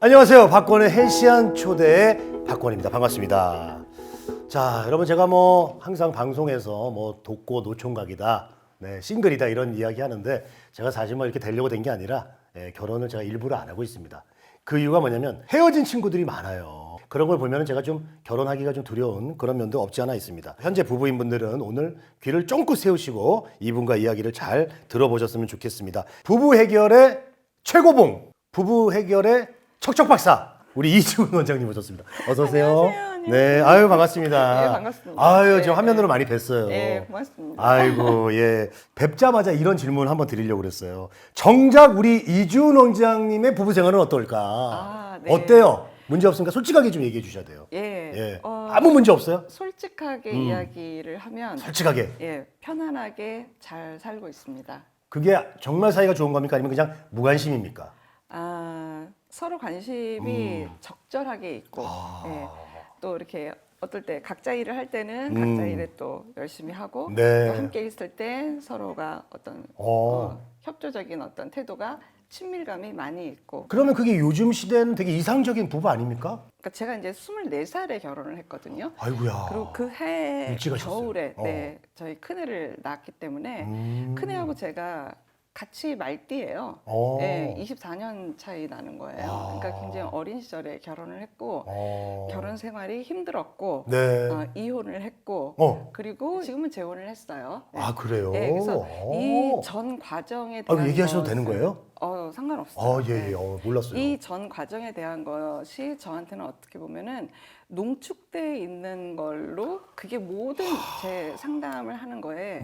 안녕하세요. 박권의 헬시한 초대의 박권입니다. 반갑습니다. 자, 여러분 제가 항상 방송에서 독고 노총각이다, 싱글이다 이런 이야기 하는데 제가 사실 이렇게 되려고 된 게 아니라 결혼을 제가 일부러 안 하고 있습니다. 그 이유가 뭐냐면 헤어진 친구들이 많아요. 그런 걸 보면 제가 좀 결혼하기가 좀 두려운 그런 면도 없지 않아 있습니다. 현재 부부인 분들은 오늘 귀를 쫑긋 세우시고 이분과 이야기를 잘 들어보셨으면 좋겠습니다. 부부 해결의 최고봉, 부부 해결의 척척박사, 우리 이지훈 원장님 오셨습니다. 어서 오세요. 안녕하세요. 네, 아유 반갑습니다. 네, 반갑습니다. 아유 지금 네, 화면으로 많이 뵀어요. 네, 고맙습니다. 아이고 예, 뵙자마자 이런 질문 한번 드리려고 그랬어요. 정작 우리 이지훈 원장님의 부부 생활은 어떨까? 네. 어때요? 문제 없으니까 솔직하게 좀 얘기해 주셔야 돼요. 예. 아무 문제 없어요? 솔직하게 이야기를 하면 솔직하게. 편안하게 잘 살고 있습니다. 그게 정말 사이가 좋은 겁니까? 아니면 그냥 무관심입니까? 서로 관심이 적절하게 있고 또 이렇게 어떨 때 각자 일을 할 때는 각자 일에 또 열심히 하고 네. 또 함께 있을 때 서로가 어떤 협조적인 어떤 태도가 친밀감이 많이 있고. 그러면 그게 요즘 시대는 되게 이상적인 부부 아닙니까? 그러니까 제가 이제 24살에 결혼을 했거든요. 아이고야. 그리고 그 해 일찍 하셨어요. 겨울에 저희 큰애를 낳았기 때문에 큰애하고 제가 같이 말띠예요. 24년 차이 나는 거예요. 그러니까 굉장히 어린 시절에 결혼을 했고 결혼 생활이 힘들었고 이혼을 했고 그리고 지금은 재혼을 했어요. 아 그래요? 그래서 이 전 과정에 대한 얘기하셔도 되는 거예요? 상관없어요. 몰랐어요. 이 전 과정에 대한 것이 저한테는 어떻게 보면은 농축돼 있는 걸로 그게 모든 제 상담을 하는 거에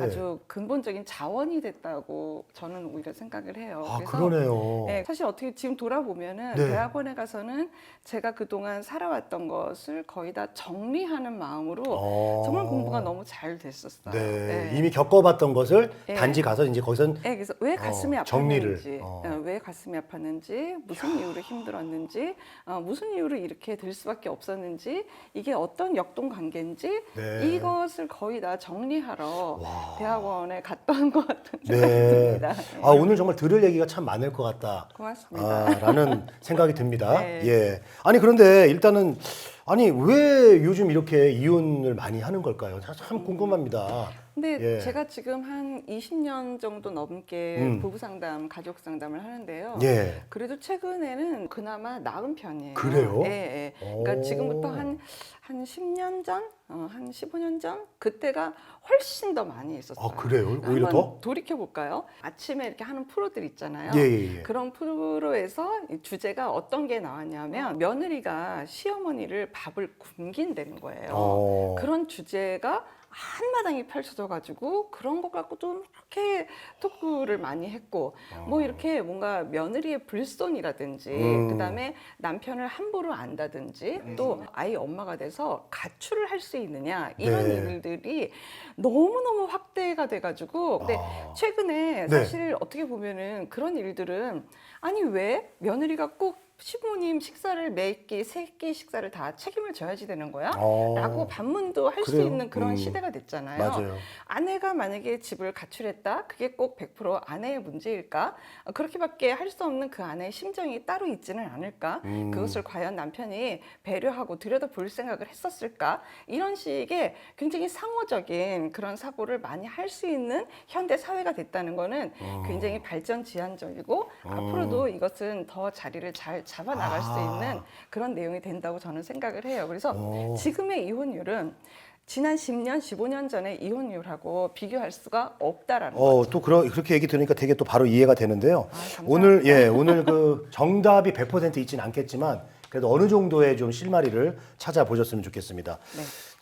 아주 근본적인 자원이 됐다고 저는 오히려 생각을 해요. 아, 그래서 그러네요. 사실 어떻게 지금 돌아보면은 대학원에 가서는 제가 그동안 살아왔던 것을 거의 다 정리하는 마음으로 정말 공부가 너무 잘 됐었어요. 이미 겪어봤던 것을 단지 가서 이제 거기선 그래서 왜 가슴이 정리를. 아팠는지, 왜 가슴이 아팠는지, 무슨 이유로 힘들었는지, 무슨 이유로 이렇게 될 수밖에 없었는지, 이게 어떤 역동 관계인지 이것을 거의 다 정리하러 대학원에 갔던 것 같은 생각이 듭니다. 오늘 정말 들을 얘기가 참 많을 것 같다. 고맙습니다. 라는 생각이 듭니다. 아니 그런데 일단은 왜 요즘 이렇게 이혼을 많이 하는 걸까요? 참 궁금합니다. 근데 제가 지금 한 20년 정도 넘게 부부 상담, 가족 상담을 하는데요. 그래도 최근에는 그나마 나은 편이에요. 그래요? 그러니까 지금부터 한 10년 전, 한 15년 전 그때가 훨씬 더 많이 있었어요. 그래요? 오히려 더? 돌이켜 볼까요? 아침에 이렇게 하는 프로들 있잖아요. 그런 프로에서 주제가 어떤 게 나왔냐면 며느리가 시어머니를 밥을 굶긴다는 거예요. 그런 주제가 한마당이 펼쳐져 가지고 그런 것 갖고 좀 이렇게 토크를 많이 했고 이렇게 뭔가 며느리의 불손이라든지 그다음에 남편을 함부로 안다든지 또 아이 엄마가 돼서 가출을 할 수 있느냐 이런 일들이 너무너무 확대가 돼 가지고 근데 최근에 사실 어떻게 보면은 그런 일들은 아니 왜 며느리가 꼭 시부모님 식사를 매끼, 세끼 식사를 다 책임을 져야지 되는 거야? 라고 반문도 할 수 있는 그런 시대가 됐잖아요. 맞아요. 아내가 만약에 집을 가출했다? 그게 꼭 100% 아내의 문제일까? 그렇게밖에 할 수 없는 그 아내의 심정이 따로 있지는 않을까? 그것을 과연 남편이 배려하고 들여다볼 생각을 했었을까? 이런 식의 굉장히 상호적인 그런 사고를 많이 할 수 있는 현대 사회가 됐다는 거는 굉장히 발전지향적이고 앞으로도 이것은 더 자리를 잘 잡아 나갈 수 있는 그런 내용이 된다고 저는 생각을 해요. 그래서 지금의 이혼율은 지난 10년, 15년 전의 이혼율하고 비교할 수가 없다라는 거죠. 또 그렇게 얘기 들으니까 되게 또 바로 이해가 되는데요. 오늘 그 정답이 100% 있지는 않겠지만 그래도 어느 정도의 좀 실마리를 찾아보셨으면 좋겠습니다.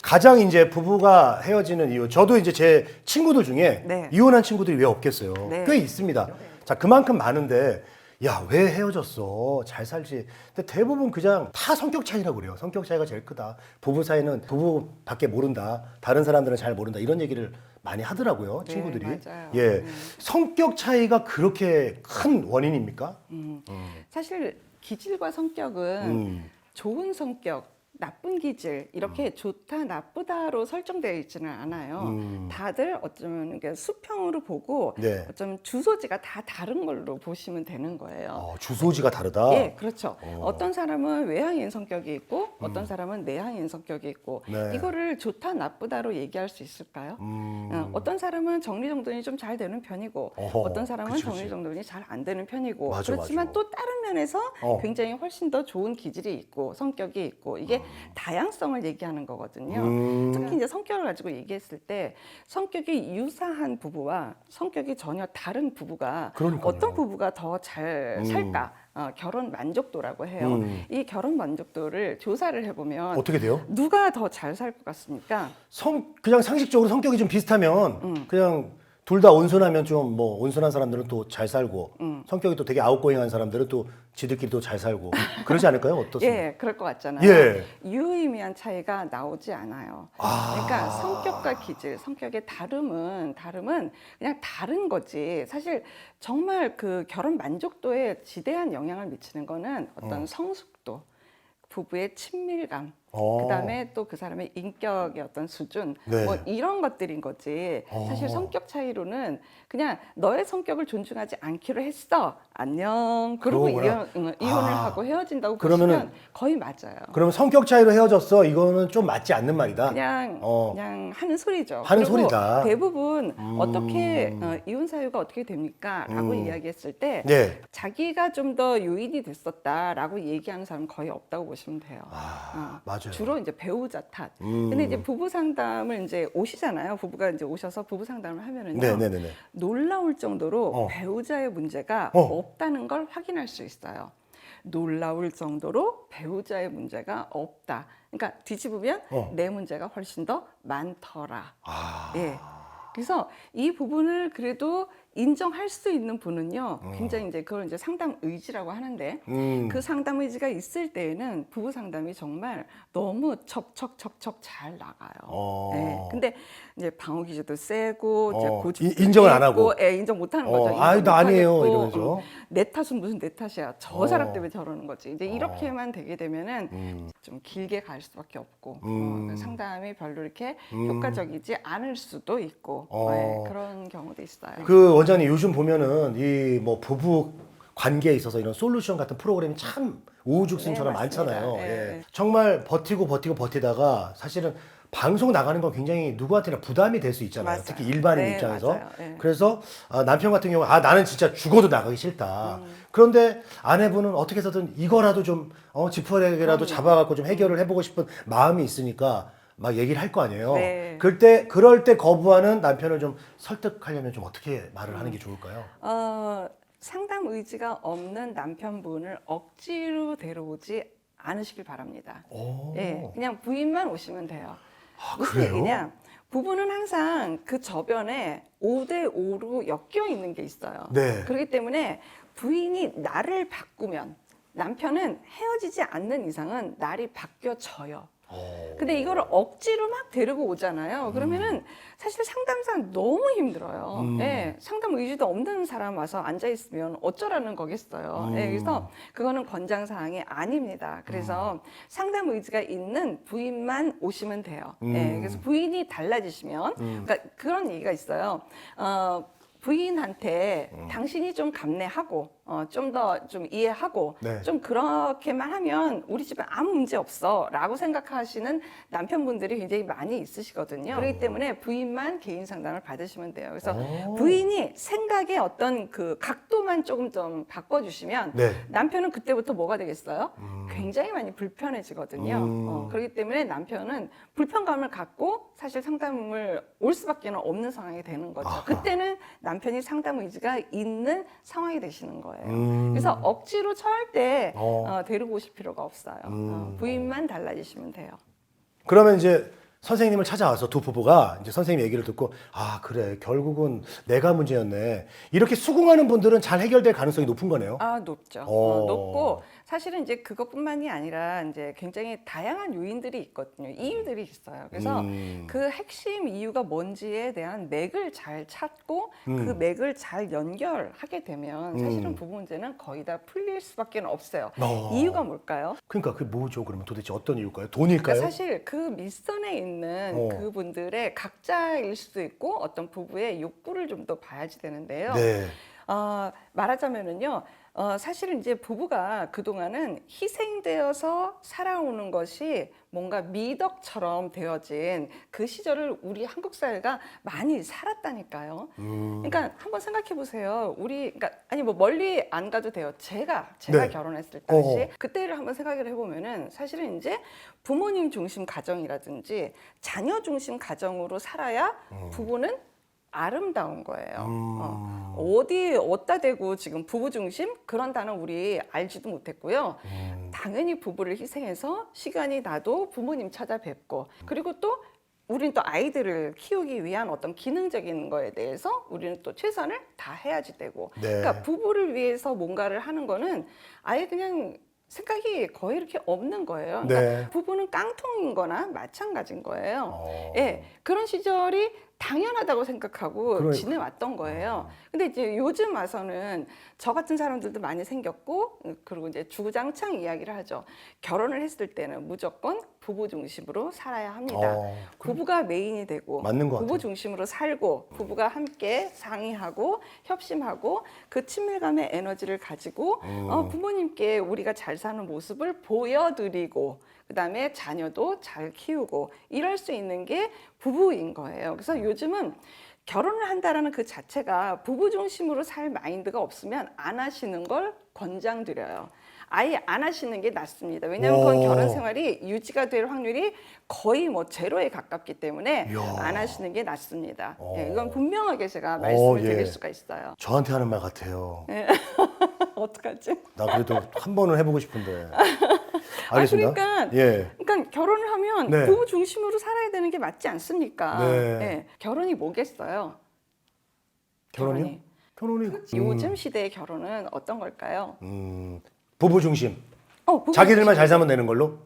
가장 이제 부부가 헤어지는 이유, 저도 이제 제 친구들 중에 이혼한 친구들이 왜 없겠어요? 꽤 있습니다. 자, 그만큼 많은데 야, 왜 헤어졌어? 잘 살지. 근데 대부분 그냥 다 성격 차이라고 그래요. 성격 차이가 제일 크다. 부부 사이는 부부밖에 모른다. 다른 사람들은 잘 모른다. 이런 얘기를 많이 하더라고요. 친구들이. 맞아요. 성격 차이가 그렇게 큰 원인입니까? 사실 기질과 성격은 좋은 성격 나쁜 기질 이렇게 좋다 나쁘다로 설정되어 있지는 않아요. 다들 어쩌면 이게 수평으로 보고 네. 어쩌면 주소지가 다 다른 걸로 보시면 되는 거예요. 주소지가 다르다. 예, 그렇죠. 어떤 사람은 외향인 성격이 있고 어떤 사람은 내향인 성격이 있고 네. 이거를 좋다 나쁘다로 얘기할 수 있을까요? 어떤 사람은 정리정돈이 좀 잘 되는 편이고 어떤 사람은 그치, 그치. 정리정돈이 잘 안 되는 편이고 맞아, 그렇지만 맞아. 또 다른 면에서 굉장히 훨씬 더 좋은 기질이 있고 성격이 있고 이게 다양성을 얘기하는 거거든요. 특히 이제 성격을 가지고 얘기했을 때 성격이 유사한 부부와 성격이 전혀 다른 부부가 그러니까요. 어떤 부부가 더 잘 살까? 결혼 만족도라고 해요. 이 결혼 만족도를 조사를 해보면 어떻게 돼요? 누가 더 잘 살 것 같습니까? 그냥 상식적으로 성격이 좀 비슷하면 그냥 둘 다 온순하면 좀 뭐 온순한 사람들은 또 잘 살고 성격이 또 되게 아웃고잉한 사람들은 또 지들끼리 또 잘 살고 그러지 않을까요? 어떻습니까? 예, 그럴 것 같잖아요. 예. 유의미한 차이가 나오지 않아요. 그러니까 성격과 기질, 성격의 다름은 그냥 다른 거지. 사실 정말 그 결혼 만족도에 지대한 영향을 미치는 거는 어떤 성숙도, 부부의 친밀감, 그다음에 또 그 사람의 인격의 어떤 수준 네. 뭐 이런 것들인 거지. 사실 성격 차이로는 그냥 너의 성격을 존중하지 않기로 했어. 안녕. 그러고 그거구나. 이혼을 하고 헤어진다고 그러면은- 보시면 거의 맞아요. 그러면 성격 차이로 헤어졌어. 이거는 좀 맞지 않는 말이다. 그냥 하는 소리죠. 하는 그리고 소리다. 대부분 어떻게 이혼 사유가 어떻게 됩니까?라고 이야기했을 때 네. 자기가 좀 더 요인이 됐었다라고 얘기하는 사람 거의 없다고 보시면 돼요. 맞아요. 주로 이제 배우자 탓. 근데 이제 부부 상담을 이제 오시잖아요. 부부가 이제 오셔서 부부 상담을 하면은요. 네네네. 놀라울 정도로 배우자의 문제가 없다는 걸 확인할 수 있어요. 놀라울 정도로 배우자의 문제가 없다. 그러니까 뒤집으면 내 문제가 훨씬 더 많더라. 예. 그래서 이 부분을 그래도 인정할 수 있는 분은요, 굉장히 이제 그걸 이제 상담 의지라고 하는데, 그 상담 의지가 있을 때에는 부부 상담이 정말 너무 척척척척 잘 나가요. 예. 근데 이제 방어 기제도 세고, 이제 고집도 인정을 안 있고, 하고. 예, 인정 못 하는 거죠. 인정 나 못 아니에요. 하겠고, 이러면서. 내 탓은 무슨 내 탓이야. 저 사람 때문에 저러는 거지. 이제 이렇게만 되게 되면은 좀 길게 갈 수밖에 없고, 상담이 별로 이렇게 효과적이지 않을 수도 있고, 예, 그런 경우도 있어요. 그 원장님 요즘 보면은 이 뭐 부부 관계에 있어서 이런 솔루션 같은 프로그램이 참 우후죽순처럼 네, 맞습니다. 많잖아요. 네. 예. 정말 버티다가 사실은 방송 나가는 건 굉장히 누구한테나 부담이 될 수 있잖아요. 맞아요. 특히 일반인 네, 입장에서. 맞아요. 네. 그래서 남편 같은 경우 나는 진짜 죽어도 나가기 싫다. 그런데 아내분은 어떻게 해서든 이거라도 좀 지푸라기라도 잡아갖고 좀 해결을 해보고 싶은 마음이 있으니까 막 얘기를 할 거 아니에요. 네. 그럴 때 거부하는 남편을 좀 설득하려면 좀 어떻게 말을 하는 게 좋을까요? 상담 의지가 없는 남편분을 억지로 데려오지 않으시길 바랍니다. 예, 그냥 부인만 오시면 돼요. 무슨 그래요? 얘기냐? 부부는 항상 그 저변에 5대5로 엮여 있는 게 있어요. 네. 그렇기 때문에 부인이 나를 바꾸면 남편은 헤어지지 않는 이상은 날이 바뀌어져요. 근데 이거를 억지로 막 데리고 오잖아요. 그러면은 사실 상담사는 너무 힘들어요. 예, 상담 의지도 없는 사람 와서 앉아 있으면 어쩌라는 거겠어요. 예, 그래서 그거는 권장 사항이 아닙니다. 그래서 상담 의지가 있는 부인만 오시면 돼요. 예, 그래서 부인이 달라지시면 그러니까 그런 얘기가 있어요. 부인한테 당신이 좀 감내하고 좀 더 좀 이해하고 네. 좀 그렇게만 하면 우리 집에 아무 문제 없어 라고 생각하시는 남편분들이 굉장히 많이 있으시거든요. 그렇기 때문에 부인만 개인 상담을 받으시면 돼요. 그래서 부인이 생각의 어떤 그 각도만 조금 좀 바꿔주시면 네. 남편은 그때부터 뭐가 되겠어요? 굉장히 많이 불편해지거든요. 그렇기 때문에 남편은 불편감을 갖고 사실 상담을 올 수밖에 없는 상황이 되는 거죠. 그때는 남편이 상담 의지가 있는 상황이 되시는 거예요. 그래서 억지로 절대 데리고 오실 필요가 없어요. 부인만 달라지시면 돼요. 그러면 이제 선생님을 찾아와서 두 부부가 이제 선생님 얘기를 듣고 그래 결국은 내가 문제였네 이렇게 수긍하는 분들은 잘 해결될 가능성이 높은 거네요. 높죠. 높고 사실은 이제 그것뿐만이 아니라 이제 굉장히 다양한 요인들이 있거든요. 이유들이 있어요. 그래서 그 핵심 이유가 뭔지에 대한 맥을 잘 찾고 그 맥을 잘 연결하게 되면 사실은 부부 문제는 거의 다 풀릴 수밖에 없어요. 이유가 뭘까요? 그러니까 그게 뭐죠? 그러면 도대체 어떤 이유일까요? 돈일까요? 그러니까 사실 그 밑선에 있는 그분들의 각자일 수도 있고 어떤 부부의 욕구를 좀 더 봐야지 되는데요. 네. 말하자면은요. 사실은 이제 부부가 그동안은 희생되어서 살아오는 것이 뭔가 미덕처럼 되어진 그 시절을 우리 한국 사회가 많이 살았다니까요. 그러니까 한번 생각해 보세요. 그러니까 아니 뭐 멀리 안 가도 돼요. 제가 네. 결혼했을 당시 그때를 한번 생각을 해보면은 사실은 이제 부모님 중심 가정이라든지 자녀 중심 가정으로 살아야 부부는 아름다운 거예요. 어디다 대고 지금 부부 중심 그런 단어 우리 알지도 못했고요. 당연히 부부를 희생해서 시간이 나도 부모님 찾아뵙고 그리고 또 우리는 또 아이들을 키우기 위한 어떤 기능적인 거에 대해서 우리는 또 최선을 다해야지 되고 네. 그러니까 부부를 위해서 뭔가를 하는 거는 아예 그냥 생각이 거의 이렇게 없는 거예요. 그러니까 네. 부부는 깡통인 거나 마찬가지인 거예요. 예, 그런 시절이 당연하다고 생각하고 지내왔던 거예요. 근데 이제 요즘 와서는 저 같은 사람들도 많이 생겼고, 그리고 이제 주구장창 이야기를 하죠. 결혼을 했을 때는 무조건 부부 중심으로 살아야 합니다. 부부가 메인이 되고, 맞는 것 부부 같아요. 중심으로 살고, 부부가 함께 상의하고, 협심하고, 그 친밀감의 에너지를 가지고, 부모님께 우리가 잘 사는 모습을 보여드리고, 그 다음에 자녀도 잘 키우고 이럴 수 있는 게 부부인 거예요. 그래서 요즘은 결혼을 한다라는 그 자체가 부부 중심으로 살 마인드가 없으면 안 하시는 걸 권장드려요. 아예 안 하시는 게 낫습니다. 왜냐하면 그건 결혼 생활이 유지가 될 확률이 거의 뭐 제로에 가깝기 때문에 안 하시는 게 낫습니다. 예, 이건 분명하게 제가 말씀을 드릴 수가 있어요. 저한테 하는 말 같아요. 네. 어떡하지? 나 그래도 한 번은 해보고 싶은데. 알겠습니다. 그러니까 결혼을 하면 네. 부부 중심으로 살아야 되는 게 맞지 않습니까? 네. 네. 결혼이 뭐겠어요? 결혼이요? 결혼이 요즘 시대의 결혼은 어떤 걸까요? 부부 중심. 부부 자기들만 중심. 잘 살면 되는 걸로?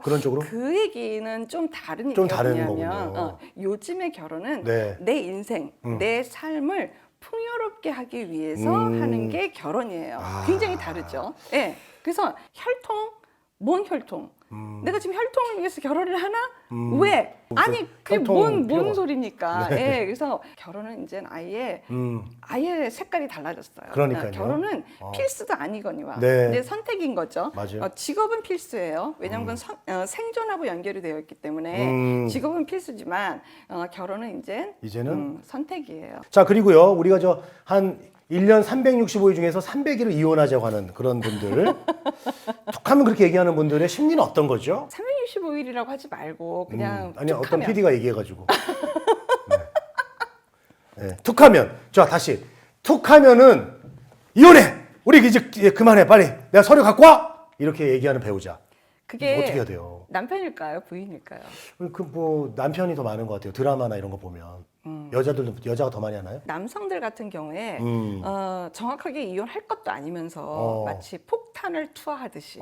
그런 쪽으로? 그 얘기는 좀 다른 좀 얘기가 다른 뭐냐면 거군요. 요즘의 결혼은 네. 내 인생, 내 삶을 풍요롭게 하기 위해서 하는 게 결혼이에요. 굉장히 다르죠. 네. 그래서 혈통, 뭔 혈통? 내가 지금 혈통을 위해서 결혼을 하나? 왜? 아니 그게 뭔 소리니까. 네. 예, 그래서 결혼은 이제 아예 색깔이 달라졌어요. 그러니까요. 결혼은 필수도 아니거니와 네. 이제 선택인 거죠. 맞아요. 직업은 필수예요. 왜냐하면 생존하고 연결이 되어 있기 때문에 직업은 필수지만 결혼은 이제는 선택이에요. 자, 그리고요. 우리가 한 1년 365일 중에서 300일을 이혼하자고 하는 그런 분들. 툭하면 그렇게 얘기하는 분들의 심리는 어떤 거죠? 365일이라고 하지 말고 그냥 아니, 어떤 툭하면 PD가 얘기해가지고. 네. 네. 툭하면. 자, 다시. 툭하면은 이혼해! 우리 이제 그만해. 빨리. 내가 서류 갖고 와! 이렇게 얘기하는 배우자. 그게 어떻게 해야 돼요? 남편일까요? 부인일까요? 남편이 더 많은 것 같아요. 드라마나 이런 거 보면. 여자가 더 많이 하나요? 남성들 같은 경우에 정확하게 이혼할 것도 아니면서 마치 폭탄을 투하하듯이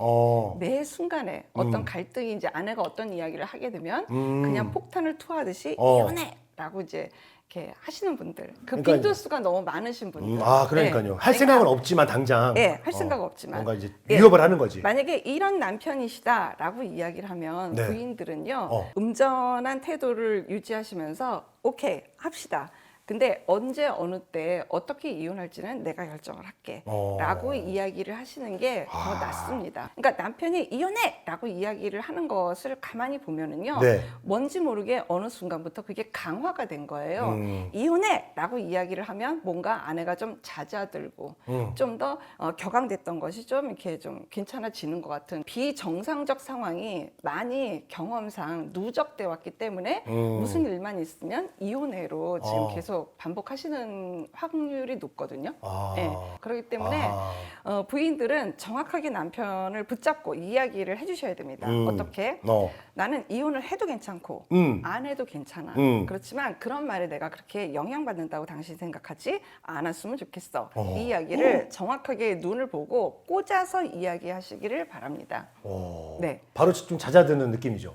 매 순간에 어떤 갈등이 이제 아내가 어떤 이야기를 하게 되면 그냥 폭탄을 투하하듯이 이혼해라고 이제 이렇게 하시는 분들, 그러니까 빈도수가 너무 많으신 분들. 그러니까요. 네. 할 생각은 없지만 당장. 할 생각 없지만 뭔가 이제 위협을 하는 거지. 만약에 이런 남편이시다라고 이야기를 하면 네. 부인들은요 음전한 태도를 유지하시면서 오케이 합시다. 근데 언제 어느 때 어떻게 이혼할지는 내가 결정을 할게 라고 이야기를 하시는 게 더 낫습니다. 그러니까 남편이 이혼해 라고 이야기를 하는 것을 가만히 보면은요 뭔지 모르게 어느 순간부터 그게 강화가 된 거예요. 이혼해 라고 이야기를 하면 뭔가 아내가 좀 잦아들고 좀 더 격앙됐던 것이 좀 이렇게 좀 괜찮아지는 것 같은 비정상적 상황이 많이 경험상 누적돼 왔기 때문에 무슨 일만 있으면 이혼해로 지금 계속 계속 반복하시는 확률이 높거든요. 아. 네. 그렇기 때문에 부인들은 정확하게 남편을 붙잡고 이야기를 해주셔야 됩니다. 어떻게? 나는 이혼을 해도 괜찮고 안 해도 괜찮아. 그렇지만 그런 말에 내가 그렇게 영향받는다고 당신 생각하지 않았으면 좋겠어. 이 이야기를 정확하게 눈을 보고 꽂아서 이야기하시기를 바랍니다. 네. 바로 좀 잦아드는 느낌이죠.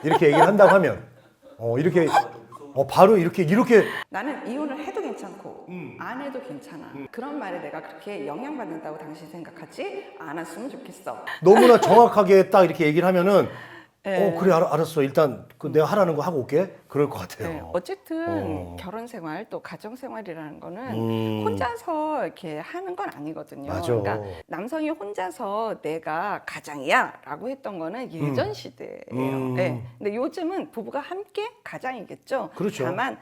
이렇게 얘기를 한다고 하면 이렇게 바로 이렇게 나는 이혼을 해도 괜찮고 안 해도 괜찮아. 그런 말에 내가 그렇게 영향받는다고 당신 생각하지 않았으면 좋겠어. 너무나 정확하게 딱 이렇게 얘기를 하면은 네. 그래 알았어. 일단 내가 하라는 거 하고 올게. 그럴 것 같아요. 네, 어쨌든 결혼 생활 또 가정 생활이라는 거는 혼자서 이렇게 하는 건 아니거든요. 맞아. 그러니까 남성이 혼자서 내가 가장이야라고 했던 거는 예전 시대예요. 네. 근데 요즘은 부부가 함께 가장이겠죠. 그렇죠. 다만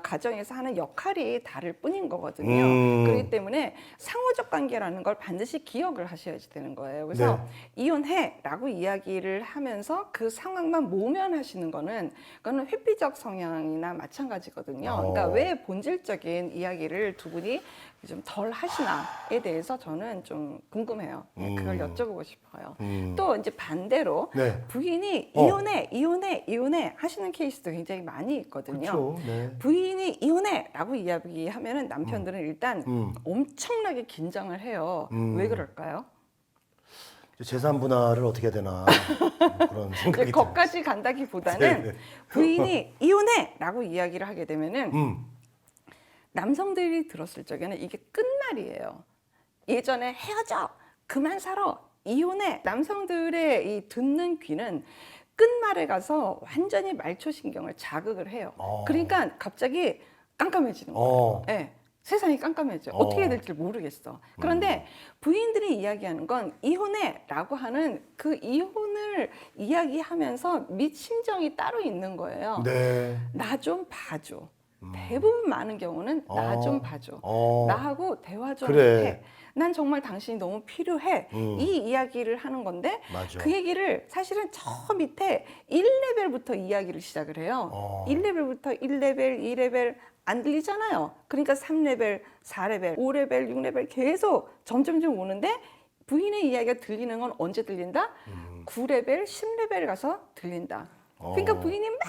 가정에서 하는 역할이 다를 뿐인 거거든요. 그렇기 때문에 상호적 관계라는 걸 반드시 기억을 하셔야지 되는 거예요. 그래서 이혼해라고 이야기를 하면서 그 상황만 모면하시는 거는 그거는 회피적 성향이나 마찬가지거든요. 그러니까 왜 본질적인 이야기를 두 분이 좀 덜 하시나에 대해서 저는 좀 궁금해요. 그걸 여쭤보고 싶어요. 또 이제 반대로 부인이 이혼해 하시는 케이스도 굉장히 많이 있거든요. 그렇죠. 부인이 이혼해라고 이야기하면은 남편들은 일단 엄청나게 긴장을 해요. 왜 그럴까요? 재산 분할을 어떻게 해야 되나 그런 생각이 거기까지 간다기보다는 부인이 이혼해라고 이야기를 하게 되면은 남성들이 들었을 적에는 이게 끝말이에요. 예전에 헤어져, 그만 살아, 이혼해. 남성들의 이 듣는 귀는 끝말에 가서 완전히 말초신경을 자극을 해요. 그러니까 갑자기 깜깜해지는 거예요. 네. 세상이 깜깜해져. 어떻게 해야 될지 모르겠어. 그런데 부인들이 이야기하는 건 이혼해라고 하는 그 이혼을 이야기하면서 밑 심정이 따로 있는 거예요. 나 좀 봐줘. 대부분 많은 경우는 나 좀 봐줘. 나하고 대화 좀 해. 난 정말 당신이 너무 필요해. 이 이야기를 하는 건데 그 얘기를 사실은 저 밑에 1레벨부터 이야기를 시작을 해요. 1레벨부터 1레벨, 2레벨 안 들리잖아요. 그러니까 3레벨, 4레벨, 5레벨, 6레벨 계속 점점점 오는데 부인의 이야기가 들리는 건 언제 들린다? 9레벨, 10레벨 가서 들린다. 그러니까 부인이 막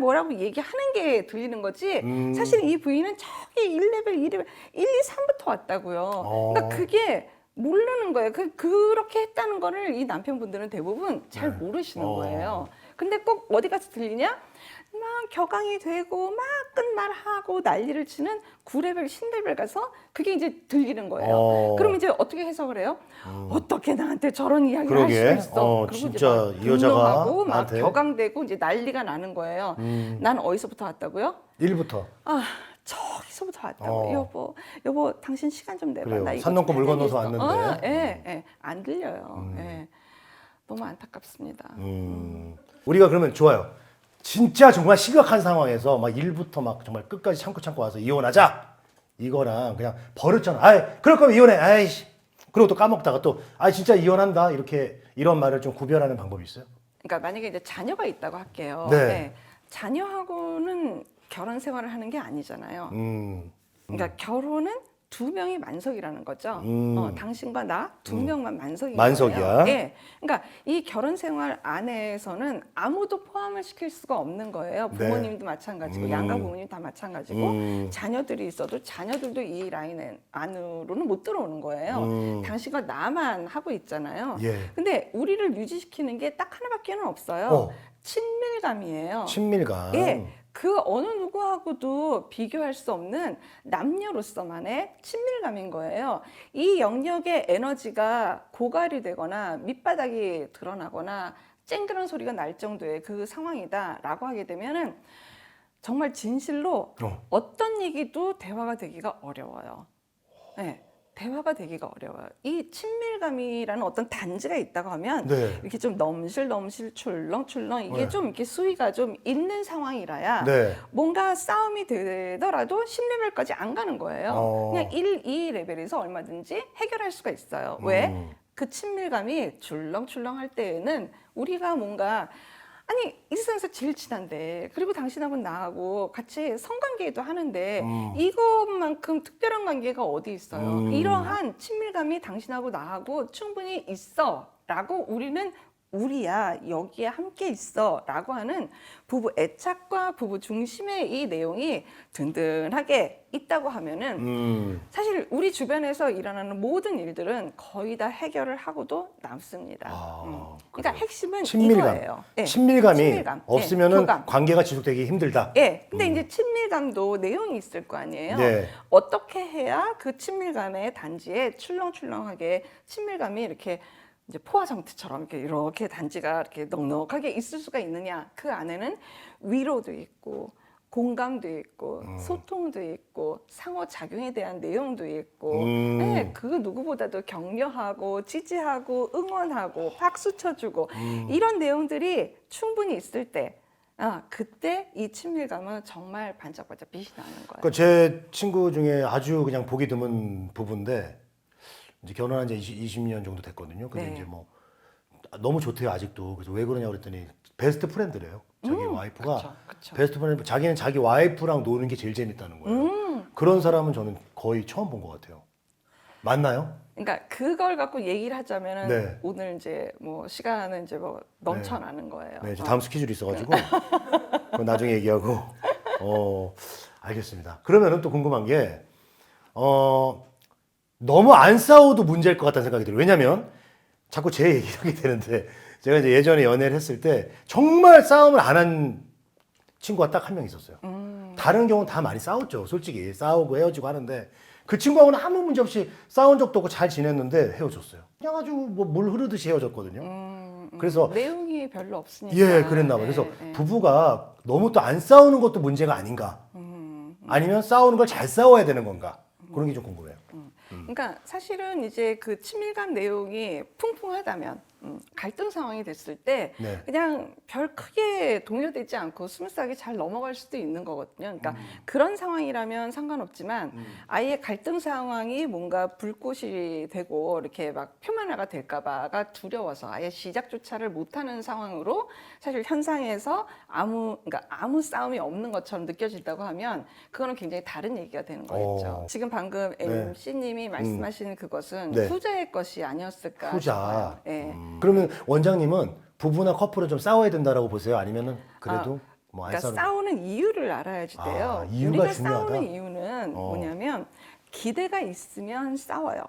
뭐라고 얘기하는 게 들리는 거지 사실 이 부인은 저기 1레벨, 2레벨, 1, 2, 3부터 왔다고요. 그러니까 그게 모르는 거예요. 그렇게 했다는 거를 이 남편분들은 대부분 잘 모르시는 거예요. 근데 꼭 어디 가서 들리냐? 막 격앙이 되고 막 끝말하고 난리를 치는 9레벨, 10레벨 가서 그게 이제 들리는 거예요. 그럼 이제 어떻게 해석을 해요? 어떻게 나한테 저런 이야기를 할 수가 있어? 그리고 진짜 이제 이 여자가 막 나한테 격앙되고 이제 난리가 나는 거예요. 난 어디서부터 왔다고요? 1부터. 저기서부터 왔다고. 여보, 당신 시간 좀 내봐. 나 이거 산 넘고 물 건너서 왔는데. 안 들려요. 너무 안타깝습니다. 우리가 그러면 좋아요. 진짜 정말 심각한 상황에서 막 1부터 막 정말 끝까지 참고 와서 이혼하자 이거랑 그냥 버릇처럼 그럴 거면 이혼해 아이씨 그리고 또 까먹다가 또 진짜 이혼한다 이렇게 이런 말을 좀 구별하는 방법이 있어요? 그러니까 만약에 이제 자녀가 있다고 할게요. 자녀하고는 결혼 생활을 하는 게 아니잖아요. 그러니까 결혼은 두 명이 만석이라는 거죠. 당신과 나 두 명만 만석이야. 예. 그러니까 이 결혼 생활 안에서는 아무도 포함을 시킬 수가 없는 거예요. 부모님도 마찬가지고 양가 부모님 다 마찬가지고 자녀들이 있어도 자녀들도 이 라인 안으로는 못 들어오는 거예요. 당신과 나만 하고 있잖아요. 근데 우리를 유지시키는 게 딱 하나밖에는 없어요. 친밀감이에요. 친밀감. 예. 그 어느 누구하고도 비교할 수 없는 남녀로서만의 친밀감인 거예요. 이 영역의 에너지가 고갈이 되거나 밑바닥이 드러나거나 쨍그런 소리가 날 정도의 그 상황이다라고 하게 되면은 정말 진실로 어떤 얘기도 대화가 되기가 어려워요. 네. 대화가 되기가 어려워요. 이 친밀감이라는 어떤 단지가 있다고 하면 이렇게 좀 넘실넘실 출렁출렁 이게 좀 이렇게 수위가 좀 있는 상황이라야 뭔가 싸움이 되더라도 10레벨까지 안 가는 거예요. 그냥 1, 2레벨에서 얼마든지 해결할 수가 있어요. 왜? 그 친밀감이 출렁출렁 할 때에는 우리가 뭔가 아니 이 세상에서 제일 친한데, 그리고 당신하고 나하고 같이 성관계도 하는데 이것만큼 특별한 관계가 어디 있어요. 이러한 친밀감이 당신하고 나하고 충분히 있어 라고 우리는 우리야 여기에 함께 있어 라고 하는 부부 애착과 부부 중심의 이 내용이 든든하게 있다고 하면은 사실 우리 주변에서 일어나는 모든 일들은 거의 다 해결을 하고도 남습니다. 그러니까 핵심은 이거예요. 네. 친밀감이 친밀감. 없으면은 교감. 관계가 지속되기 힘들다. 네. 근데 이제 친밀감도 내용이 있을 거 아니에요. 네. 어떻게 해야 그 친밀감의 단지에 출렁출렁하게 친밀감이 이렇게 이제 포화 상태처럼 이렇게 단지가 이렇게 넉넉하게 있을 수가 있느냐? 그 안에는 위로도 있고 공감도 있고 소통도 있고 상호작용에 대한 내용도 있고 네, 그 누구보다도 격려하고 지지하고 응원하고 박수 쳐주고 이런 내용들이 충분히 있을 때 그때 이 친밀감은 정말 반짝반짝 빛이 나는 거예요. 그러니까 제 친구 중에 아주 그냥 보기 드문 부부인데 이제 결혼한 지 20년 정도 됐거든요. 근데 네. 이제 뭐 너무 좋대요 아직도. 그래서 왜 그러냐 그랬더니 베스트 프렌드래요. 자기 와이프가 그쵸. 베스트 프렌드, 자기는 자기 와이프랑 노는 게 제일 재밌다는 거예요. 그런 사람은 저는 거의 처음 본 것 같아요. 맞나요? 그러니까 그걸 갖고 얘기를 하자면은 네. 오늘 이제 뭐 시간은 이제 뭐 넘쳐나는 거예요. 네, 이제 다음 스케줄이 있어가지고 그건 나중에 얘기하고. 알겠습니다. 그러면은 또 궁금한 게 너무 안 싸워도 문제일 것 같다는 생각이 들어요. 왜냐면 자꾸 제 얘기를 하게 되는데 제가 이제 예전에 연애를 했을 때 정말 싸움을 안 한 친구가 딱 한 명 있었어요. 다른 경우는 다 많이 싸웠죠. 솔직히 싸우고 헤어지고 하는데 그 친구하고는 아무 문제 없이 싸운 적도 없고 잘 지냈는데 헤어졌어요. 그냥 아주 뭐 물 흐르듯이 헤어졌거든요. 그래서 내용이 별로 없으니까. 예, 그랬나 봐요. 그래서 부부가 너무 또 안 싸우는 것도 문제가 아닌가? 아니면 싸우는 걸 잘 싸워야 되는 건가? 그런 게 좀 궁금해요. 그러니까 사실은 이제 그 친밀감 내용이 풍풍하다면 갈등 상황이 됐을 때 네. 그냥 별 크게 동요되지 않고 스무스하게 잘 넘어갈 수도 있는 거거든요. 그러니까 그런 상황이라면 상관없지만 아예 갈등 상황이 뭔가 불꽃이 되고 이렇게 막 표면화가 될까봐가 두려워서 아예 시작조차를 못하는 상황으로 사실 현상에서 그러니까 아무 싸움이 없는 것처럼 느껴진다고 하면 그거는 굉장히 다른 얘기가 되는 거겠죠. 지금 방금 MC님이 말씀하시는 그것은 네. 후자의 것이 아니었을까 후자. 싶어요. 네. 그러면 원장님은 부부나 커플은 좀 싸워야 된다라고 보세요? 아니면은 그래도 뭐 안 그러니까 싸우는 싸우는 이유를 알아야지 돼요. 이유가 우리가 중요하다. 싸우는 이유는 뭐냐면 기대가 있으면 싸워요.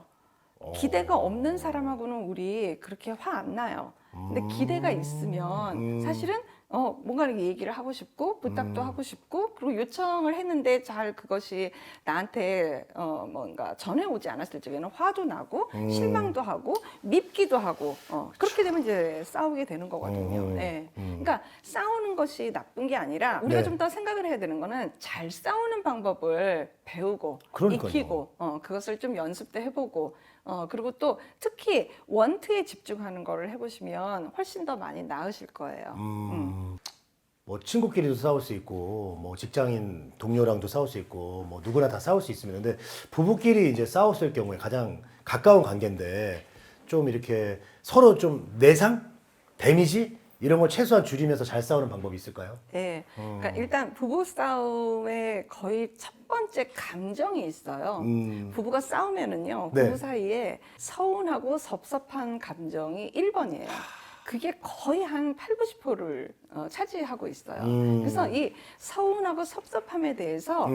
기대가 없는 사람하고는 우리 그렇게 화 안 나요. 근데 기대가 있으면 사실은 뭔가 이렇게 얘기를 하고 싶고 부탁도 하고 싶고 그리고 요청을 했는데 잘 그것이 나한테 뭔가 전해오지 않았을 적에는 화도 나고 실망도 하고 밉기도 하고 그렇게 되면 이제 싸우게 되는 거거든요. 네. 그러니까 싸우는 것이 나쁜 게 아니라 우리가 네. 좀 더 생각을 해야 되는 거는 잘 싸우는 방법을 배우고 그러니까요. 익히고 그것을 좀 연습도 해보고 그리고 또 특히 원트에 집중하는 거를 해보시면 훨씬 더 많이 나으실 거예요. 뭐 친구끼리도 싸울 수 있고 뭐 직장인 동료랑도 싸울 수 있고 뭐 누구나 다 싸울 수 있습니다. 근데 부부끼리 이제 싸웠을 경우에 가장 가까운 관계인데 좀 이렇게 서로 좀 내상, 데미지 이런 걸 최소한 줄이면서 잘 싸우는 방법이 있을까요? 네, 그러니까 일단 부부 싸움의 거의 첫 번째 감정이 있어요. 부부가 싸우면은요, 네. 부부 사이에 서운하고 섭섭한 감정이 1번이에요. 그게 거의 한 8, 90%를 차지하고 있어요. 그래서 이 서운하고 섭섭함에 대해서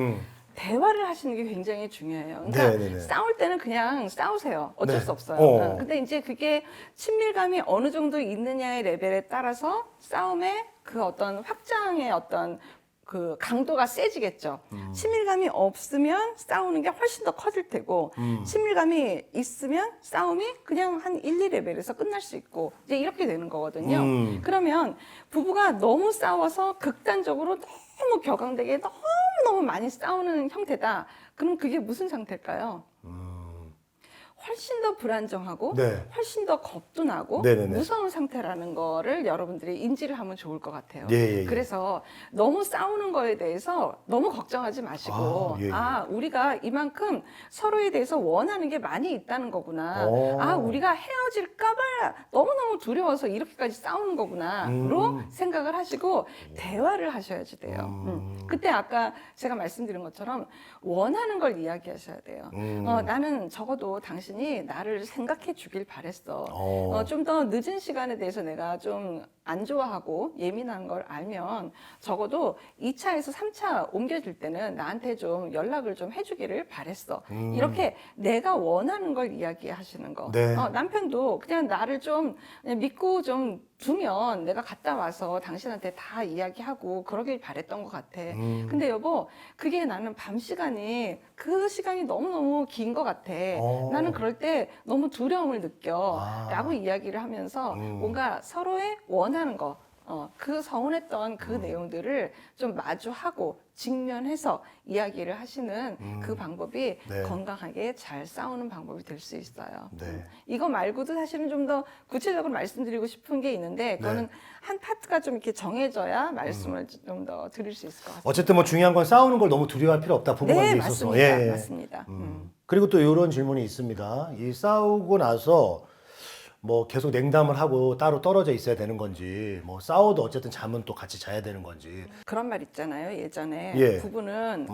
대화를 하시는 게 굉장히 중요해요. 그러니까 네네네. 싸울 때는 그냥 싸우세요. 어쩔 네. 수 없어요. 근데 이제 그게 친밀감이 어느 정도 있느냐의 레벨에 따라서 싸움의 그 어떤 확장의 어떤 그 강도가 세지겠죠. 친밀감이 없으면 싸우는 게 훨씬 더 커질 테고 친밀감이 있으면 싸움이 그냥 한 1, 2레벨에서 끝날 수 있고 이제 이렇게 되는 거거든요. 그러면 부부가 너무 싸워서 극단적으로 너무 격앙되게 너무 많이 싸우는 형태다. 그럼 그게 무슨 상태일까요? 훨씬 더 불안정하고 네. 훨씬 더 겁도 나고 네네네. 무서운 상태라는 거를 여러분들이 인지를 하면 좋을 것 같아요. 예. 그래서 너무 싸우는 거에 대해서 너무 걱정하지 마시고 예. 우리가 이만큼 서로에 대해서 원하는 게 많이 있다는 거구나. 우리가 헤어질까 봐 너무너무 두려워서 이렇게까지 싸우는 거구나로 생각을 하시고 대화를 하셔야지 돼요. 그때 아까 제가 말씀드린 것처럼 원하는 걸 이야기하셔야 돼요. 나는 적어도 당신이 나를 생각해 주길 바랬어. 좀 더 늦은 시간에 대해서 내가 좀 안 좋아하고 예민한 걸 알면 적어도 2차에서 3차 옮겨질 때는 나한테 좀 연락을 좀 해주기를 바랬어. 이렇게 내가 원하는 걸 이야기하시는 거. 네. 남편도 그냥 나를 좀 믿고 좀 두면 내가 갔다 와서 당신한테 다 이야기하고 그러길 바랬던 것 같아. 근데 여보, 그게 나는 밤 시간이 그 시간이 너무너무 긴 것 같아. 나는 그럴 때 너무 두려움을 느껴. 라고 이야기를 하면서 뭔가 서로의 원하는 거, 그 서운했던 그 내용들을 좀 마주하고 직면해서 이야기를 하시는 그 방법이 네. 건강하게 잘 싸우는 방법이 될 수 있어요. 네. 이거 말고도 사실은 좀 더 구체적으로 말씀드리고 싶은 게 있는데 그거는 한 파트가 좀 이렇게 정해져야 말씀을 좀 더 드릴 수 있을 것 같습니다. 어쨌든 뭐 중요한 건 싸우는 걸 너무 두려워할 필요 없다. 부부관계에 있어서. 맞습니다. 맞습니다. 그리고 또 이런 질문이 있습니다. 이 싸우고 나서 뭐 계속 냉담을 하고 따로 떨어져 있어야 되는 건지, 뭐 싸워도 어쨌든 잠은 또 같이 자야 되는 건지. 그런 말 있잖아요. 예전에 예. 부부는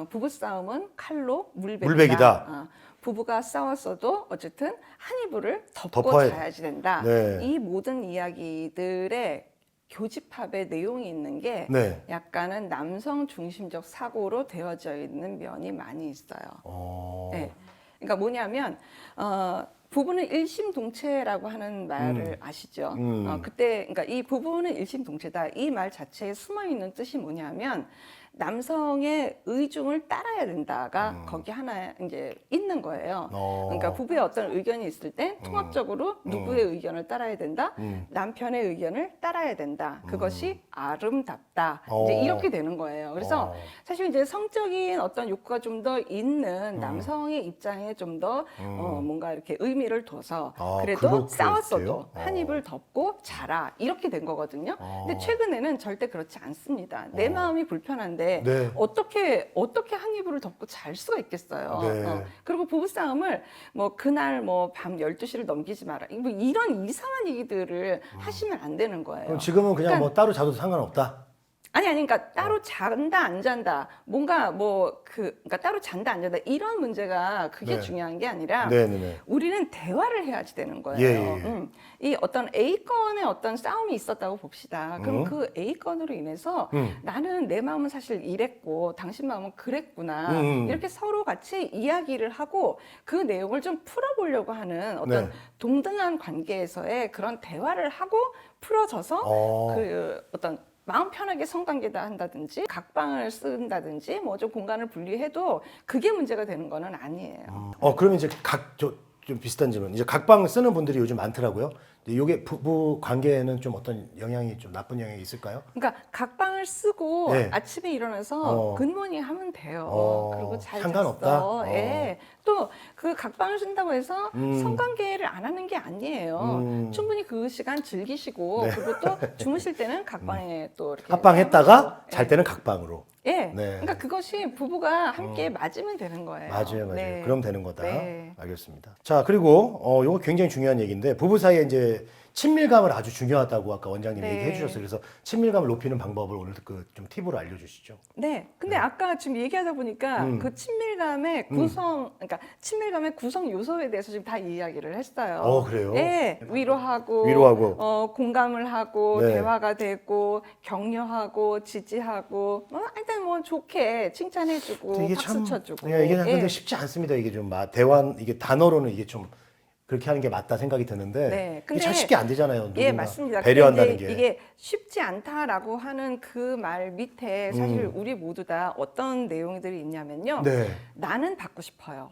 부부 싸움은 칼로 물베기다. 물베기다. 부부가 싸웠어도 어쨌든 한 이불을 덮고 덮어야 자야지 된다. 네. 이 모든 이야기들의 교집합의 내용이 있는 게 네. 약간은 남성 중심적 사고로 되어져 있는 면이 많이 있어요. 네. 그러니까 뭐냐면 부부는 일심동체라고 하는 말을 아시죠? 그때 그러니까 이 부부는 일심동체다. 이 말 자체에 숨어 있는 뜻이 뭐냐면 남성의 의중을 따라야 된다가 거기 하나 이제 있는 거예요. 그러니까 부부의 어떤 의견이 있을 때 통합적으로 누구의 의견을 따라야 된다? 남편의 의견을 따라야 된다. 그것이 아름답다. 이제 이렇게 되는 거예요. 그래서 사실 이제 성적인 어떤 욕구가 좀 더 있는 남성의 입장에 좀 더 뭔가 이렇게 의미를 둬서 그래도 그렇게 싸웠어도 돼요? 한 입을 덮고 자라 이렇게 된 거거든요. 근데 최근에는 절대 그렇지 않습니다. 내 마음이 불편한데 네. 어떻게 한 이불을 덮고 잘 수가 있겠어요. 네. 그리고 부부싸움을 뭐 그날 뭐 밤 12시를 넘기지 마라. 뭐 이런 이상한 얘기들을 하시면 안 되는 거예요. 그럼 지금은 그냥 그러니까 뭐 따로 자도 상관없다? 그러니까 따로 잔다 안 잔다 뭔가 그러니까 따로 잔다 안 잔다 이런 문제가 그게 네. 중요한 게 아니라 네네네. 우리는 대화를 해야지 되는 거예요. 예. 이 어떤 A 건의 어떤 싸움이 있었다고 봅시다. 그럼 그 A 건으로 인해서 나는 내 마음은 사실 이랬고 당신 마음은 그랬구나. 이렇게 서로 같이 이야기를 하고 그 내용을 좀 풀어보려고 하는 어떤 네. 동등한 관계에서의 그런 대화를 하고 풀어져서 그 어떤 마음 편하게 성관계다 한다든지 각방을 쓴다든지 뭐 좀 공간을 분리해도 그게 문제가 되는 거는 아니에요. 그러면 이제 좀 비슷한 질문. 이제 각방 쓰는 분들이 요즘 많더라고요. 이게 부부 관계에는 좀 어떤 영향이 좀 나쁜 영향이 있을까요? 그러니까 각방을 쓰고 네. 아침에 일어나서 굿모닝 하면 돼요. 그리고 잘 상관없다? 잤어. 예. 또 그 각방을 쓴다고 해서 성관계를 안 하는 게 아니에요. 충분히 그 시간 즐기시고 네. 그리고 또 주무실 때는 각방에 또 이렇게 합방했다가 하고. 잘 때는 각방으로. 예. 네. 그러니까 그것이 부부가 함께 맞으면 되는 거예요. 맞아요. 네. 그럼 되는 거다. 네. 알겠습니다. 자, 그리고 요거 굉장히 중요한 얘기인데 부부 사이에 이제 친밀감을 아주 중요하다고 아까 원장님이 네. 얘기해 주셨어요. 그래서 친밀감을 높이는 방법을 오늘 좀 팁으로 알려주시죠. 네. 근데 아까 지금 얘기하다 보니까 그 친밀감의 그러니까 친밀감의 구성 요소에 대해서 지금 다 이야기를 했어요. 그래요? 네. 위로하고, 공감을 하고, 네. 대화가 되고, 격려하고, 지지하고, 일단 뭐 좋게 칭찬해주고, 이게 박수 쳐주고. 이게 근데 예. 쉽지 않습니다. 이게 좀 이게 단어로는 이게 좀 그렇게 하는 게 맞다 생각이 드는데 네, 이게 참 쉽게 안 되잖아요. 누군가 예, 맞습니다. 배려한다는 근데 게. 이게 쉽지 않다라고 하는 그 말 밑에 사실 우리 모두 다 어떤 내용들이 있냐면요. 네. 나는 받고 싶어요.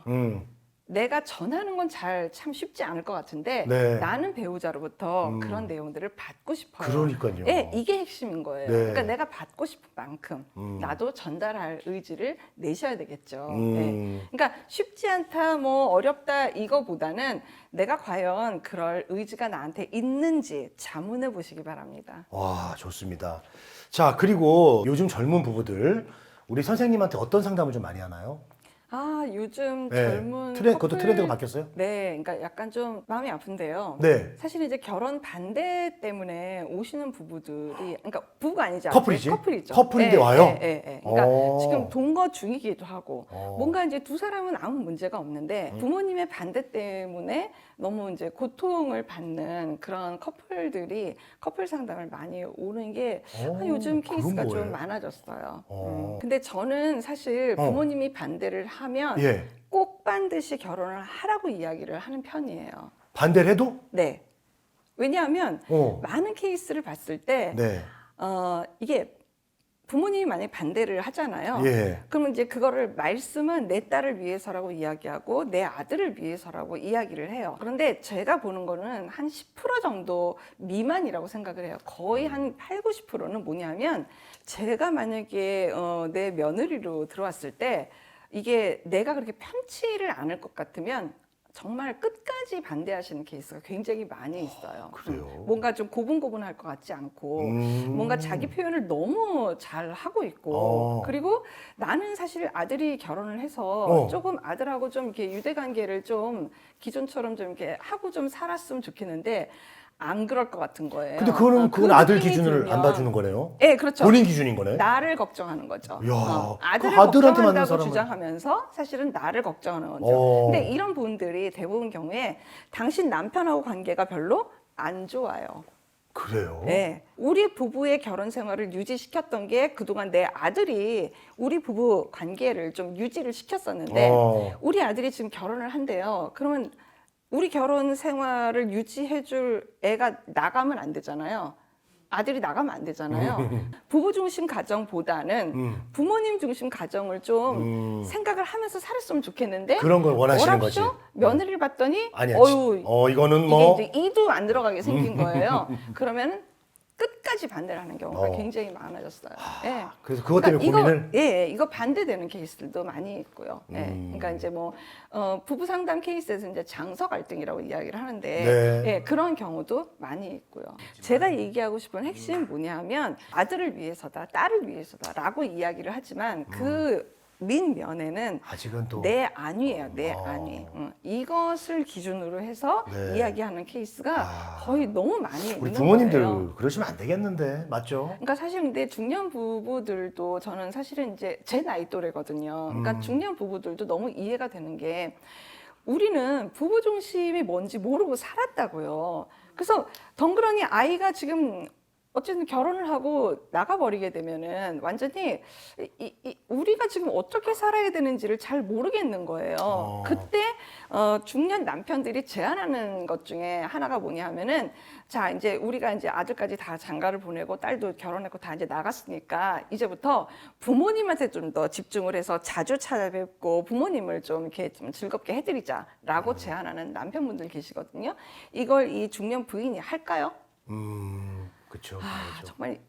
내가 전하는 건 참 쉽지 않을 것 같은데 네. 나는 배우자로부터 그런 내용들을 받고 싶어요. 그러니까요. 예, 이게 핵심인 거예요. 네. 그러니까 내가 받고 싶은 만큼 나도 전달할 의지를 내셔야 되겠죠. 예. 그러니까 쉽지 않다, 뭐 어렵다 이거보다는 내가 과연 그럴 의지가 나한테 있는지 자문해 보시기 바랍니다. 와, 좋습니다. 자, 그리고 요즘 젊은 부부들 우리 선생님한테 어떤 상담을 좀 많이 하나요? 아, 요즘 네. 젊은 그것도 커플- 트렌드가 바뀌었어요? 네, 그러니까 약간 좀 마음이 아픈데요. 네. 사실 이제 결혼 반대 때문에 오시는 부부들이, 그러니까 부부가 아니죠. 커플이지? 커플이죠. 커플인데 예, 와요? 예, 예, 예. 그러니까 오. 지금 동거 중이기도 하고, 오. 뭔가 이제 두 사람은 아무 문제가 없는데 부모님의 반대 때문에 너무 이제 고통을 받는 그런 커플들이 커플 상담을 많이 오는 게 오, 요즘 그런 케이스가 거예요? 좀 많아졌어요. 오. 근데 저는 사실 부모님이 반대를 하면 예. 꼭 반드시 결혼을 하라고 이야기를 하는 편이에요. 반대를 해도? 네. 왜냐하면 어. 많은 케이스를 봤을 때 네. 이게 부모님이 만약에 반대를 하잖아요. 예. 그러면 이제 그거를 말씀은 내 딸을 위해서라고 이야기하고 내 아들을 위해서라고 이야기를 해요. 그런데 제가 보는 거는 한 10% 정도 미만이라고 생각을 해요. 거의 한 8, 90%는 뭐냐면 제가 만약에 내 며느리로 들어왔을 때 이게 내가 그렇게 편치를 않을 것 같으면 정말 끝까지 반대하시는 케이스가 굉장히 많이 있어요. 그래요? 뭔가 좀 고분고분할 것 같지 않고 뭔가 자기 표현을 너무 잘 하고 있고 그리고 나는 사실 아들이 결혼을 해서 조금 아들하고 좀 이렇게 유대관계를 좀 기존처럼 좀 이렇게 하고 좀 살았으면 좋겠는데 안 그럴 것 같은 거예요. 근데 그건 그 아들 느낌이 기준을 들면- 안 봐주는 거네요? 네, 그렇죠. 본인 기준인 거네? 나를 걱정하는 거죠. 야, 아들을 그 아들한테 맞는 걱정한다고 사람은- 주장하면서 사실은 나를 걱정하는 거죠. 근데 이런 분들이 대부분 경우에 당신 남편하고 관계가 별로 안 좋아요. 그래요? 네. 우리 부부의 결혼 생활을 유지시켰던 게 그동안 내 아들이 우리 부부 관계를 좀 유지를 시켰었는데 우리 아들이 지금 결혼을 한대요. 그러면 우리 결혼 생활을 유지해줄 애가 나가면 안 되잖아요. 아들이 나가면 안 되잖아요. 부부 중심 가정보다는 부모님 중심 가정을 좀 생각을 하면서 살았으면 좋겠는데 그런 걸 원하시는 거지. 며느리를 봤더니 아니야. 이거는 이게 뭐 이제 이도 안 들어가게 생긴 거예요. 그러면 끝까지 반대를 하는 경우가 굉장히 많아졌어요. 예. 그래서 그것 때문에 고민을 이거 반대되는 케이스들도 많이 있고요. 예. 그러니까 이제 뭐 부부 상담 케이스에서 이제 장서 갈등이라고 이야기를 하는데 네. 예, 그런 경우도 많이 있고요. 제가 얘기하고 싶은 핵심은 뭐냐면 아들을 위해서다, 딸을 위해서다라고 이야기를 하지만 그 민면에는 아직은 또 내 안위예요, 내 안위. 이것을 기준으로 해서 네. 이야기하는 케이스가 거의 너무 많이 우리 있는 부모님들 거예요. 그러시면 안 되겠는데 맞죠? 그러니까 사실 근데 중년 부부들도 저는 사실은 이제 제 나이 또래거든요. 그러니까 중년 부부들도 너무 이해가 되는 게 우리는 부부 중심이 뭔지 모르고 살았다고요. 그래서 덩그러니 아이가 지금 어쨌든 결혼을 하고 나가버리게 되면은 완전히 우리가 지금 어떻게 살아야 되는지를 잘 모르겠는 거예요. 그때 중년 남편들이 제안하는 것 중에 하나가 뭐냐 하면은 자 이제 우리가 이제 아들까지 다 장가를 보내고 딸도 결혼했고 다 이제 나갔으니까 이제부터 부모님한테 좀 더 집중을 해서 자주 찾아뵙고 부모님을 좀 이렇게 좀 즐겁게 해드리자라고 제안하는 남편분들 계시거든요. 이걸 이 중년 부인이 할까요? 그렇죠. 정말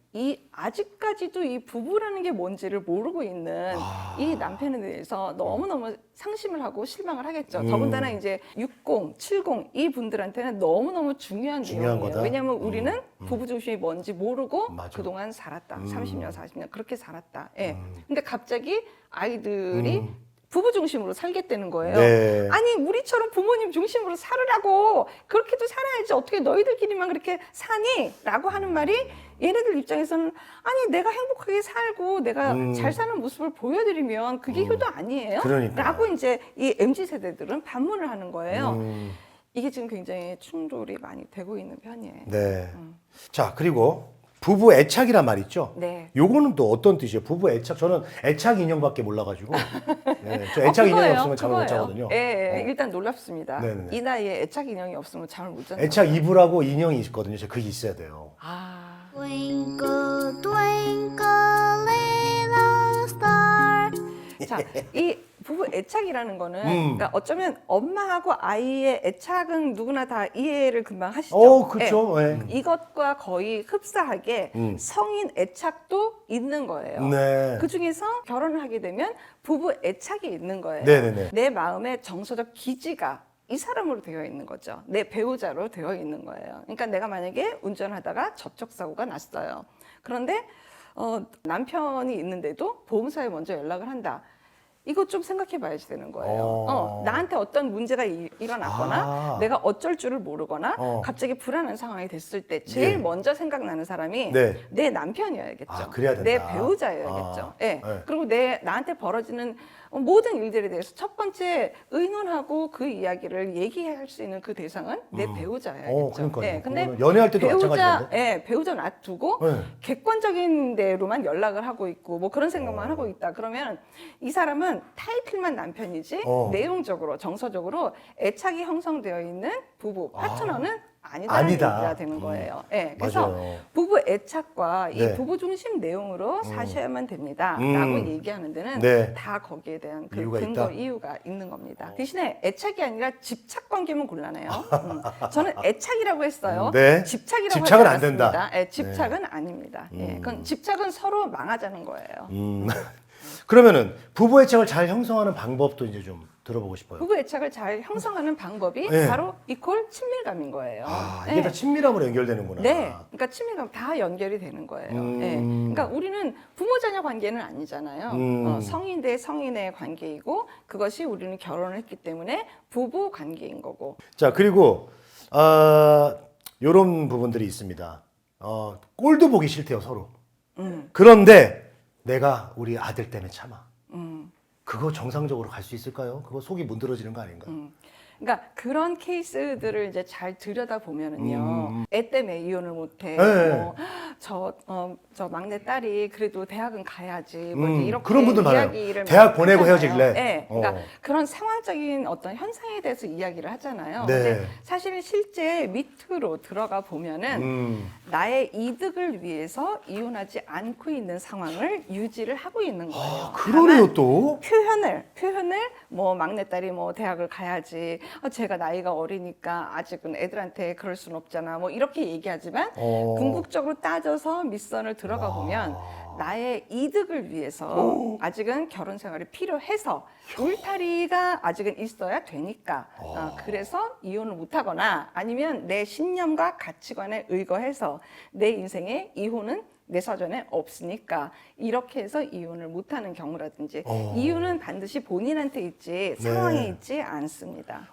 아직까지도 이 부부라는 게 뭔지를 모르고 있는 이 남편에 대해서 너무너무 상심을 하고 실망을 하겠죠. 더군다나 이제 60, 70 이 분들한테는 너무너무 중요한 내용이에요. 거다? 왜냐하면 우리는 부부 중심이 뭔지 모르고 맞아. 그동안 살았다. 30년, 40년 그렇게 살았다. 예. 근데 갑자기 아이들이 부부 중심으로 살겠다는 거예요. 네. 아니 우리처럼 부모님 중심으로 살으라고 그렇게도 살아야지 어떻게 너희들끼리만 그렇게 사니? 라고 하는 말이 얘네들 입장에서는 아니 내가 행복하게 살고 내가 잘 사는 모습을 보여드리면 그게 효도 아니에요? 그러니까요. 라고 이제 이 MZ세대들은 반문을 하는 거예요. 이게 지금 굉장히 충돌이 많이 되고 있는 편이에요. 네. 자, 그리고 부부 애착이란 말 있죠? 네. 요거는 또 어떤 뜻이에요? 부부 애착. 저는 애착 인형밖에 몰라가지고. 네, 저 애착 인형이 그거예요. 없으면 잠을 못 그거예요. 자거든요. 예, 일단 놀랍습니다. 네네네. 이 나이에 애착 인형이 없으면 잠을 못 잔다. 애착 이불하고 인형이 있거든요. 그게 있어야 돼요. Twinkle, twinkle, little star. 자, 이 부부 애착이라는 거는 그러니까 어쩌면 엄마하고 아이의 애착은 누구나 다 이해를 금방 하시죠. 그렇죠. 네. 이것과 거의 흡사하게 성인 애착도 있는 거예요. 네. 그 중에서 결혼을 하게 되면 부부 애착이 있는 거예요. 네네네. 내 마음의 정서적 기지가 이 사람으로 되어 있는 거죠. 내 배우자로 되어 있는 거예요. 그러니까 내가 만약에 운전하다가 접촉사고가 났어요. 그런데 남편이 있는데도 보험사에 먼저 연락을 한다. 이거 좀 생각해 봐야지 되는 거예요. 나한테 어떤 문제가 일어났거나 내가 어쩔 줄을 모르거나 갑자기 불안한 상황이 됐을 때 제일 네. 먼저 생각나는 사람이 네. 내 남편이어야겠죠. 그래야 된다. 내 배우자여야겠죠. 예. 네. 그리고 나한테 벌어지는 모든 일들에 대해서 첫 번째 의논하고 그 이야기를 얘기할 수 있는 그 대상은 내 배우자여야겠죠. 그러니까요. 예. 근데 그거는 연애할 때도 마찬가지인데. 예, 배우자 놔두고 네. 객관적인 대로만 연락을 하고 있고 뭐 그런 생각만 하고 있다. 그러면 이 사람은 타이틀만 남편이지 내용적으로 정서적으로 애착이 형성되어 있는 부부 파트너는 아니다라는 얘기가 되는 거예요. 네, 그래서 맞아요. 부부 애착과 이 네. 부부 중심 내용으로 사셔야만 됩니다라고 얘기하는 데는 네. 다 거기에 대한 그 이유가 근거 있다? 이유가 있는 겁니다. 대신에 애착이 아니라 집착 관계면 곤란해요. 저는 애착이라고 했어요. 네. 집착이라고 집착은 하지 안 된다. 않았습니다. 네, 집착은 아닙니다. 예, 그건 집착은 서로 망하자는 거예요. 그러면은 부부 애착을 잘 형성하는 방법도 이제 좀 들어보고 싶어요. 부부 애착을 잘 형성하는 방법이 네. 바로 이퀄 친밀감인 거예요. 이게 네. 다 친밀함으로 연결되는구나. 네, 그러니까 친밀감 다 연결이 되는 거예요. 네. 그러니까 우리는 부모-자녀 관계는 아니잖아요. 성인 대 성인의 관계이고 그것이 우리는 결혼을 했기 때문에 부부 관계인 거고. 자, 그리고 이런 부분들이 있습니다. 꼴도 보기 싫대요, 서로. 그런데 내가 우리 아들 때문에 참아. 그거 정상적으로 갈 수 있을까요? 그거 속이 문드러지는 거 아닌가? 그러니까 그런 케이스들을 이제 잘 들여다 보면은요, 애 때문에 이혼을 못해. 네. 뭐, 저 막내 딸이 그래도 대학은 가야지. 뭐 이제 이렇게 그런 분들 많아요. 이야기를 대학 많이 보내고 하잖아요. 헤어질래? 네. 그러니까 그런 상황적인 어떤 현상에 대해서 이야기를 하잖아요. 네. 근데 사실 실제 밑으로 들어가 보면은 나의 이득을 위해서 이혼하지 않고 있는 상황을 유지를 하고 있는 거예요. 그러네요, 또. 표현을 뭐 막내딸이 뭐 대학을 가야지. 제가 나이가 어리니까 아직은 애들한테 그럴 순 없잖아. 뭐 이렇게 얘기하지만 궁극적으로 따져서 밑선을 들어가 보면 나의 이득을 위해서 아직은 결혼 생활이 필요해서 울타리가 아직은 있어야 되니까 그래서 이혼을 못하거나 아니면 내 신념과 가치관에 의거해서 내 인생에 이혼은 내 사전에 없으니까 이렇게 해서 이혼을 못하는 경우라든지 이유는 반드시 본인한테 있지 상황에 있지 않습니다.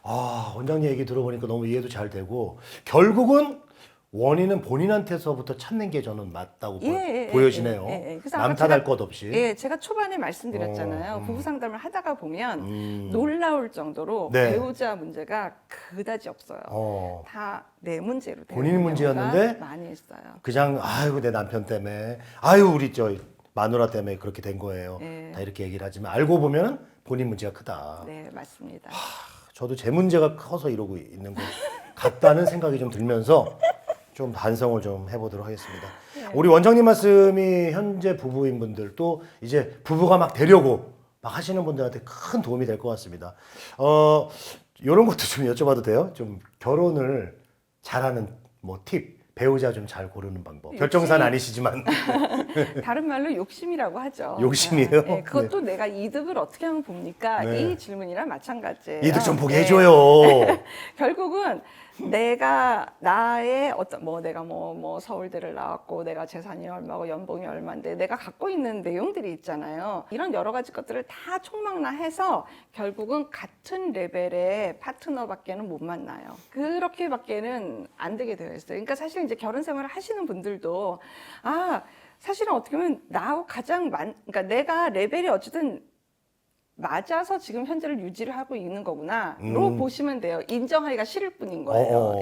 원장님 얘기 들어보니까 너무 이해도 잘 되고 결국은 원인은 본인한테서부터 찾는 게 저는 맞다고 보여지네요. 그래서 남 탓할 것 없이. 제가 초반에 말씀드렸잖아요. 부부 상담을 하다가 보면 놀라울 정도로 배우자 문제가 그다지 없어요. 다 내 문제로 되는 본인 문제였는데 많이 있어요. 그냥 아이고 내 남편 때문에 아유 우리 저 마누라 때문에 그렇게 된 거예요. 다 이렇게 얘기를 하지만 알고 보면 본인 문제가 크다. 네, 맞습니다. 저도 제 문제가 커서 이러고 있는 것 같다는 생각이 좀 들면서 좀 반성을 좀 해보도록 하겠습니다. 우리 원장님 말씀이 현재 부부인 분들 또 이제 부부가 막 되려고 막 하시는 분들한테 큰 도움이 될 것 같습니다. 이런 것도 좀 여쭤봐도 돼요? 좀 결혼을 잘하는 뭐 팁, 배우자 좀 잘 고르는 방법. 결정사는 아니시지만 다른 말로 욕심이라고 하죠. 욕심이에요? 네, 그것도 내가 이득을 어떻게 하면 봅니까? 이 질문이랑 마찬가지예요. 이득 좀 보게 해줘요. 결국은 내가 나의 어떤 내가 서울대를 나왔고 내가 재산이 얼마고 연봉이 얼마인데 내가 갖고 있는 내용들이 있잖아요. 이런 여러 가지 것들을 다 총망라해서 결국은 같은 레벨의 파트너밖에는 못 만나요. 그렇게밖에는 안 되게 되어 있어요. 그러니까 사실 이제 결혼 생활을 하시는 분들도 사실은 어떻게 보면 나하고 그러니까 내가 레벨이 어쨌든 맞아서 지금 현재를 유지를 하고 있는 거구나로 보시면 돼요. 인정하기가 싫을 뿐인 거예요.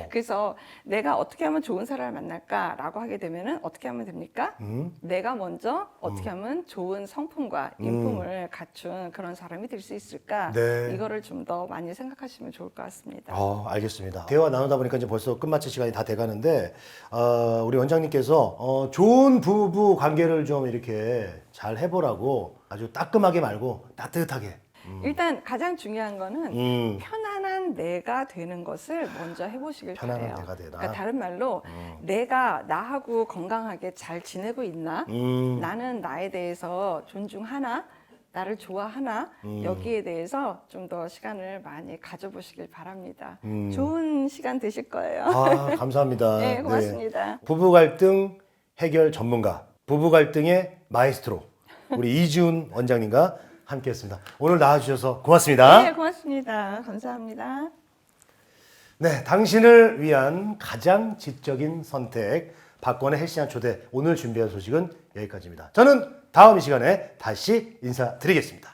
그래서 내가 어떻게 하면 좋은 사람을 만날까라고 하게 되면은 어떻게 하면 됩니까? 내가 먼저 어떻게 하면 좋은 성품과 인품을 갖춘 그런 사람이 될 수 있을까? 이거를 좀 더 많이 생각하시면 좋을 것 같습니다. 알겠습니다. 대화 나누다 보니까 이제 벌써 끝마칠 시간이 다 돼가는데 우리 원장님께서 좋은 부부 관계를 좀 이렇게 잘 해보라고 아주 따끔하게 말고 따뜻하게 일단 가장 중요한 거는 편안한 내가 되는 것을 먼저 해보시길 편안한 바래요. 내가 되라. 그러니까 다른 말로 내가 나하고 건강하게 잘 지내고 있나? 나는 나에 대해서 존중하나? 나를 좋아하나? 여기에 대해서 좀 더 시간을 많이 가져보시길 바랍니다. 좋은 시간 되실 거예요. 아, 감사합니다. 네, 고맙습니다. 부부 갈등 해결 전문가, 부부 갈등의 마에스트로 우리 이지훈 원장님과 함께했습니다. 오늘 나와주셔서 고맙습니다. 네, 고맙습니다. 감사합니다. 네, 당신을 위한 가장 지적인 선택, 박권의 헬스장 초대. 오늘 준비한 소식은 여기까지입니다. 저는 다음 이 시간에 다시 인사드리겠습니다.